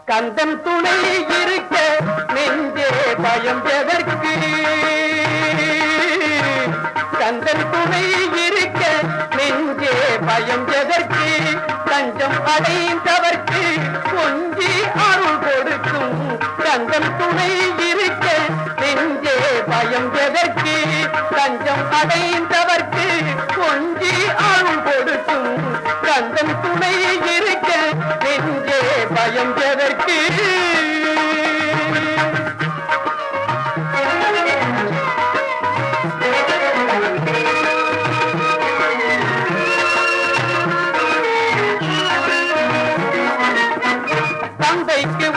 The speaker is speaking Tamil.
கந்தன் துணை இருக்க நெஞ்சே பயம் எதற்கு? கந்தன் துணை இருக்க நெஞ்சே பயம் எதற்கு? தஞ்சம் அடைந்தவர்க்கு கொஞ்சி அருள் கொடுக்கும். கந்தன் துணை இருக்க நெஞ்சே பயம் எதற்கு? தஞ்சம் அடைந்தவர்க்கு கொஞ்சி அருள் கொடுக்கும். கந்தன் துணை இருக்க நெஞ்சே பயம் எதற்கு? தந்தைக்கு